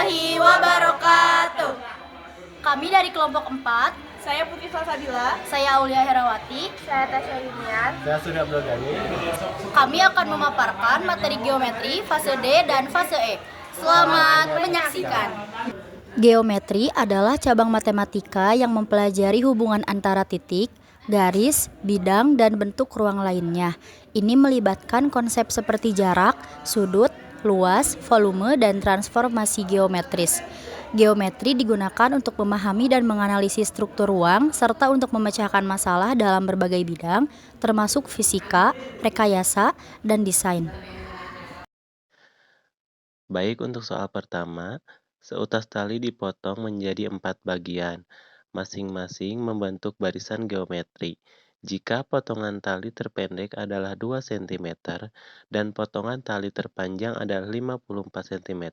warahmatullahi wabarakatuh. Kami dari kelompok 4. Saya Putri Salsabila. Saya Aulia Herawati. Saya Tasya Yunian. Saya Surya Blogani. Kami akan memaparkan materi geometri fase D dan fase E. Selamat menyaksikan. Geometri adalah cabang matematika yang mempelajari hubungan antara titik, garis, bidang, dan bentuk ruang lainnya. Ini melibatkan konsep seperti jarak, sudut, luas, volume, dan transformasi geometris. Geometri digunakan untuk memahami dan menganalisis struktur ruang, serta untuk memecahkan masalah dalam berbagai bidang, termasuk fisika, rekayasa, dan desain. Baik, untuk soal pertama, seutas tali dipotong menjadi 4 bagian, masing-masing membentuk barisan geometri. Jika potongan tali terpendek adalah 2 cm dan potongan tali terpanjang adalah 54 cm,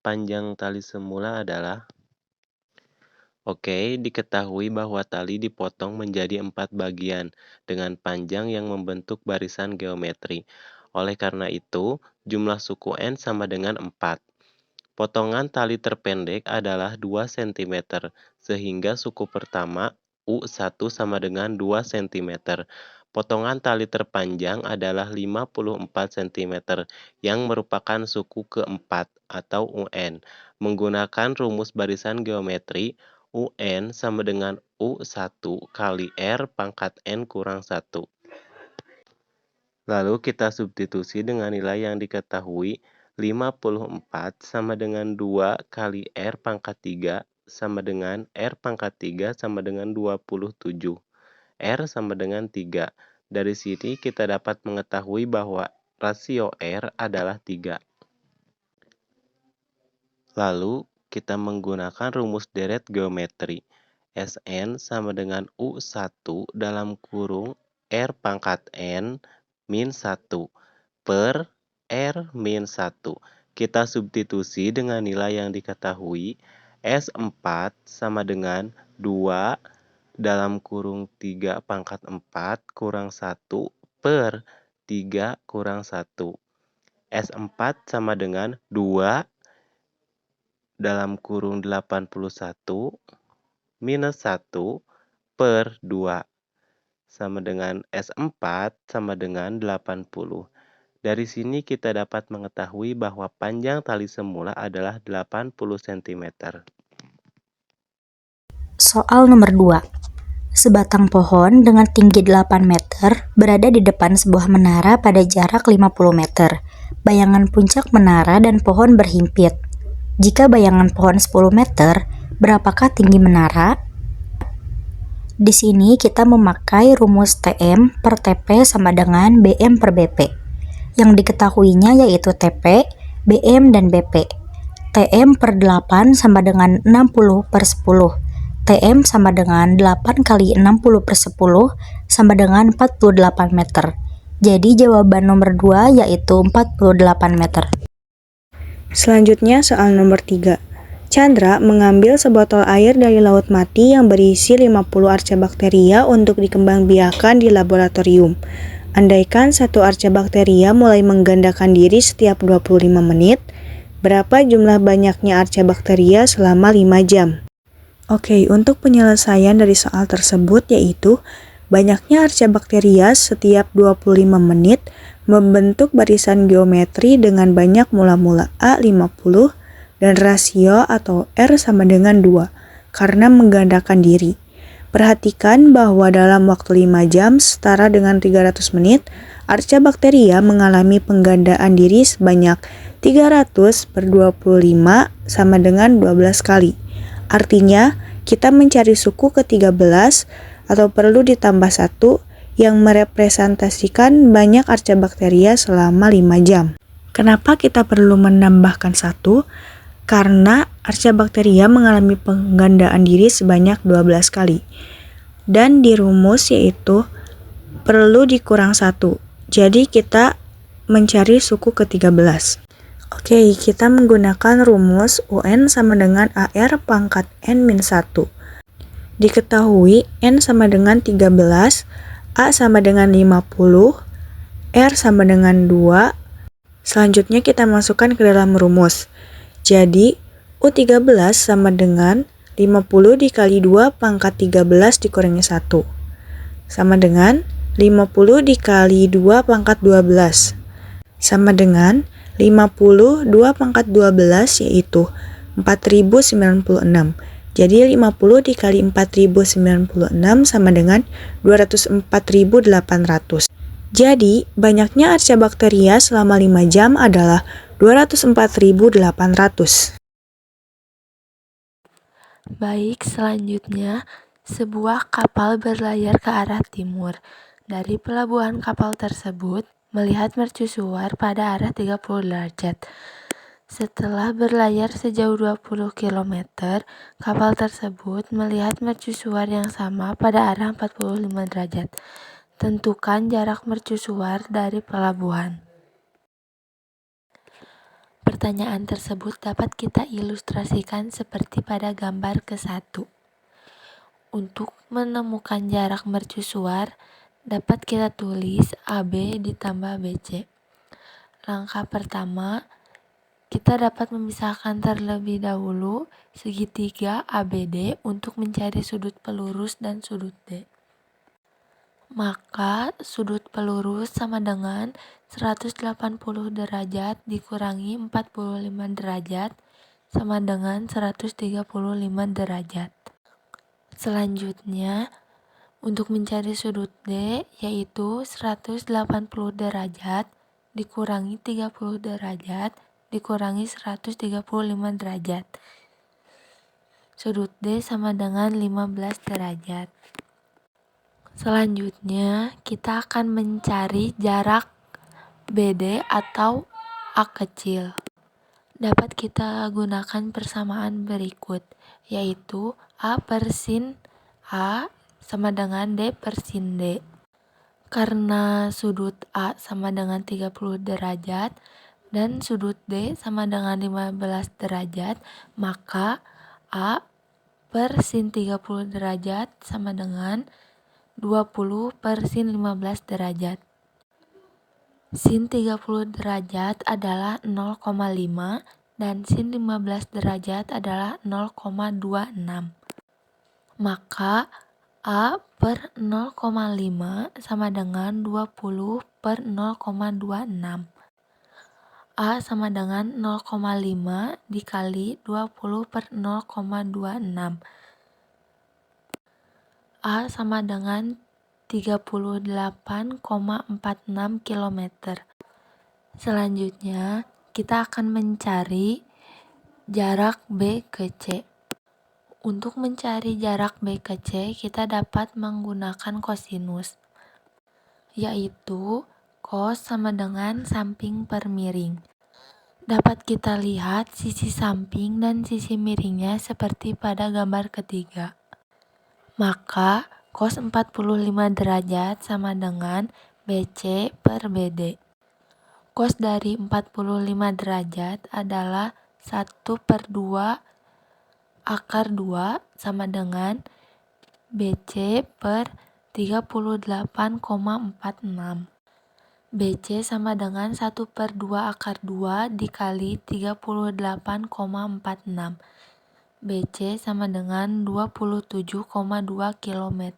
panjang tali semula adalah... Oke, diketahui bahwa tali dipotong menjadi 4 bagian dengan panjang yang membentuk barisan geometri. Oleh karena itu, jumlah suku N sama dengan 4. Potongan tali terpendek adalah 2 cm, sehingga suku pertama U1 sama dengan 2 cm. Potongan tali terpanjang adalah 54 cm, yang merupakan suku keempat atau UN. Menggunakan rumus barisan geometri, UN sama dengan U1 kali R pangkat N kurang 1. Lalu kita substitusi dengan nilai yang diketahui, 54 sama dengan 2 kali R pangkat 3 sama dengan R pangkat 3 sama dengan 27. R sama dengan 3. Dari sini kita dapat mengetahui bahwa rasio R adalah 3. Lalu kita menggunakan rumus deret geometri. Sn sama dengan U1 dalam kurung R pangkat N min 1 per R min 1. Kita substitusi dengan nilai yang diketahui. S4 sama dengan 2 dalam kurung 3 pangkat 4 kurang 1 per 3 kurang 1. S4 sama dengan 2 dalam kurung 81 minus 1 per 2 sama dengan S4 sama dengan 80. Dari sini kita dapat mengetahui bahwa panjang tali semula adalah 80 cm. Soal nomor 2. Sebatang pohon dengan tinggi 8 meter berada di depan sebuah menara pada jarak 50 meter. Bayangan puncak menara dan pohon berhimpit. Jika bayangan pohon 10 meter, berapakah tinggi menara? Di sini kita memakai rumus TM per TP sama dengan BM per BP. Yang diketahuinya yaitu TP, BM, dan BP. TM per 8 sama dengan 60 per 10. TM sama dengan 8 kali 60 per 10 sama dengan 48 meter. Jadi jawaban nomor 2 yaitu 48 meter. Selanjutnya soal nomor 3. Chandra mengambil sebotol air dari laut mati yang berisi 50 archabacteria untuk dikembangbiakan di laboratorium. Andaikan satu archabacteria mulai menggandakan diri setiap 25 menit, berapa jumlah banyaknya archabacteria selama 5 jam? Oke, untuk penyelesaian dari soal tersebut yaitu banyaknya archabacteria setiap 25 menit membentuk barisan geometri dengan banyak mula-mula A 50 dan rasio atau R sama dengan 2 karena menggandakan diri. Perhatikan bahwa dalam waktu 5 jam setara dengan 300 menit, archabacteria mengalami penggandaan diri sebanyak 300 per 25 sama dengan 12 kali. Artinya, kita mencari suku ke-13 atau perlu ditambah 1 yang merepresentasikan banyak archabacteria selama 5 jam. Kenapa kita perlu menambahkan 1? Karena archabacteria mengalami penggandaan diri sebanyak 12 kali. Dan di rumus yaitu perlu dikurang 1. Jadi kita mencari suku ke-13. Oke, kita menggunakan rumus UN sama dengan AR pangkat N-1. Diketahui N sama dengan 13, A sama dengan 50, R sama dengan 2. Selanjutnya kita masukkan ke dalam rumus. Jadi, U13 sama dengan 50 dikali 2 pangkat 13 dikurangi 1. Sama dengan 50 dikali 2 pangkat 12. Sama dengan 50 2 pangkat 12 yaitu 4096. Jadi 50 dikali 4096 sama dengan 204.800. Jadi banyaknya Archaebacteria selama 5 jam adalah 204.800. Baik, selanjutnya sebuah kapal berlayar ke arah timur. Dari pelabuhan kapal tersebut melihat mercusuar pada arah 30 derajat. Setelah berlayar sejauh 20 km, kapal tersebut melihat mercusuar yang sama pada arah 45 derajat. Tentukan jarak mercusuar dari pelabuhan. Pertanyaan tersebut dapat kita ilustrasikan seperti pada gambar ke-1. Untuk menemukan jarak mercusuar, dapat kita tulis AB ditambah BC. Langkah pertama, kita dapat memisahkan terlebih dahulu segitiga ABD untuk mencari sudut pelurus dan sudut D. Maka sudut pelurus sama dengan 180 derajat dikurangi 45 derajat sama dengan 135 derajat. Selanjutnya, untuk mencari sudut D yaitu 180 derajat dikurangi 30 derajat dikurangi 135 derajat. Sudut D sama dengan 15 derajat. Selanjutnya, kita akan mencari jarak BD atau A kecil. Dapat kita gunakan persamaan berikut, yaitu A per sin A sama dengan D per sin D. Karena sudut A sama dengan 30 derajat dan sudut D sama dengan 15 derajat, maka A per sin 30 derajat sama dengan 20 per sin 15 derajat. Sin 30 derajat adalah 0,5 dan sin 15 derajat adalah 0,26. Maka A per 0,5 sama dengan 20 per 0,26. A sama dengan 0,5 dikali 20 per 0,26. A sama dengan 38,46 km. Selanjutnya, kita akan mencari jarak B ke C. Untuk mencari jarak B ke C, kita dapat menggunakan kosinus, yaitu cos sama dengan samping per miring. Dapat kita lihat sisi samping dan sisi miringnya seperti pada gambar ketiga. Maka cos 45 derajat sama dengan BC per BD. Cos dari 45 derajat adalah 1/2 akar 2 sama dengan BC per 38,46. BC sama dengan 1/2 akar 2 dikali 38,46. BC sama dengan 27,2 km.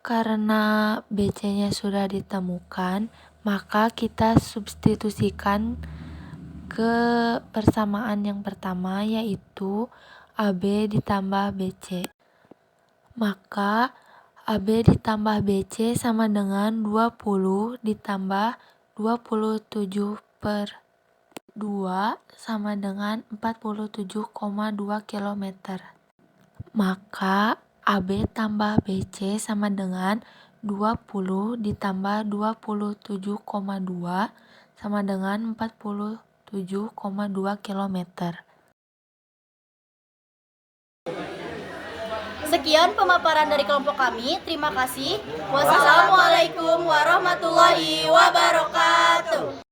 Karena BC-nya sudah ditemukan, maka kita substitusikan ke persamaan yang pertama, yaitu AB ditambah BC. Maka AB ditambah BC sama dengan 20 ditambah 27 per 2 sama dengan 47,2 km. Maka AB tambah BC sama dengan 20 ditambah 27,2 sama dengan 47,2 km. Sekian pemaparan dari kelompok kami. Terima kasih. Wassalamualaikum warahmatullahi wabarakatuh.